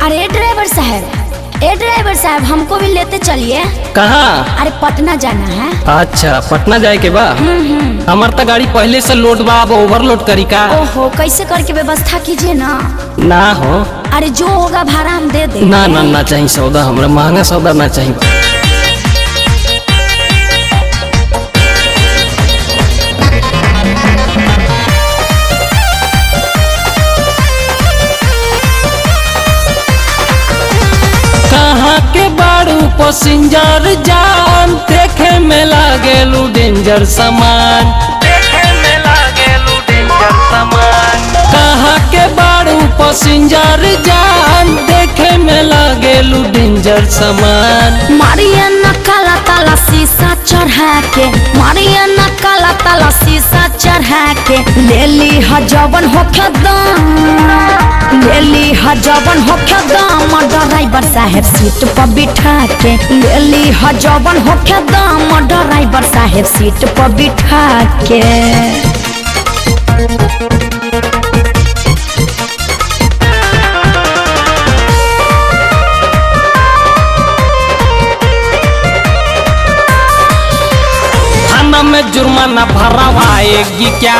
अरे ड्राइवर साहब हमको भी लेते चलिए। कहाँ? अरे पटना जाना है। अच्छा पटना जाए के बा। हमार तो गाड़ी पहले से लोड बा, अब ओवरलोड करी का? ओहो, कैसे करके व्यवस्था कीजिए ना। ना हो। अरे जो होगा भाड़ा हम दे दे। ना ना ना चाहिए सौदा, हमरा महंगा सौदा ना चाहिए। के बारू पैसेंजर जान, देखे में लागेलू डेंजर सामान, कहाँ के बारू पैसेंजर जान, देखे में लागेलू डेंजर सामान। मारिया न काला ताला शीशा चढ़ा के, मारिया न काला ताला शीशा चढ़ा के, ले ली जवन होके दाम, ले ली जवन होके दाम, ड्राइवर साहब सीट पर बिठा के, ले ली जवन होके दाम, ड्राइवर साहब सीट पर बिठा के। में जुर्माना भरवाएगी क्या,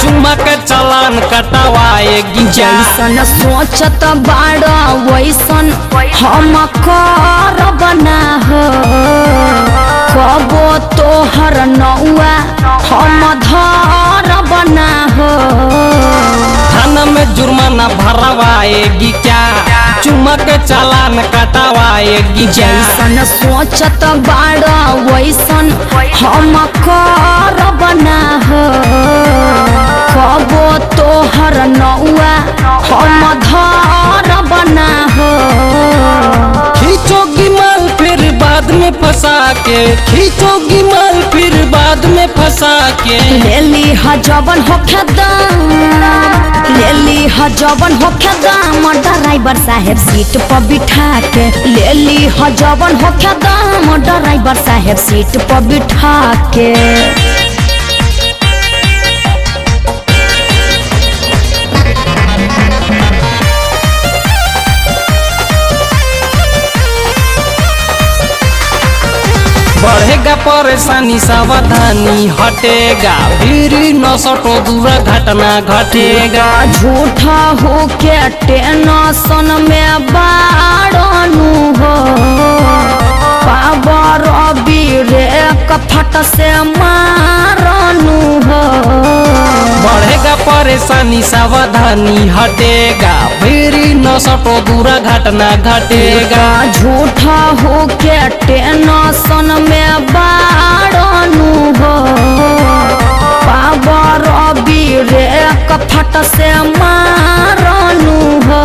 चुम्मा के चालान कटवाएगी? जैसन सोचत बाड़ा वैसन हम करब ना हो, कबो तोहर नौआ हम धरब ना हो। थाना में जुर्माना भरवाएगी क्या, चुम्मा के चालान कटवाएगी? जैसन सोचत बाड़ा वैसन हम करब ना हो, कबो तोहर नौआ हम धरब ना हो। खींचोगी माल फिर बाद में फंसा के, खींचोगी माल फिर बाद में फंसा के। ले ली जवन होके दाम, ले ली जवन होके दाम, ड्राइवर साहब सीट पर बिठा के, ले ली जवन होके दाम, ड्राइवर साहब सीट पर बिठा के। बढ़ेगा परेशानी सावधानी हटेगा, फिर न सटो दूरा घटना घटेगा। झूठा हो के टेंशन में बाड़नू हो, पावर ब्रेक फट से मारनू हो। बढ़ेगा परेशानी सावधानी हटेगा, फिर न सटो दूरा घटना घटेगा। झूठा हो के टेंशन में बाड़नू हो, पावर ब्रेक फट से मारनू हो।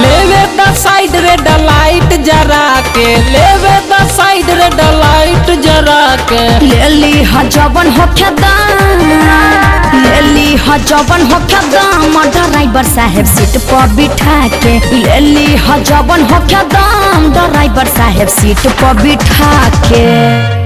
लेवे द साइड रेड लाइट जरा के, लेवे द साइड रेड लाइट जरा के। ले ली जवन होके दाम, ले ली जवन होके दाम, ड्राइवर साहब सीट पर बिठा के, ले ली जवन होके दाम, ड्राइवर साहब सीट पर बिठा के।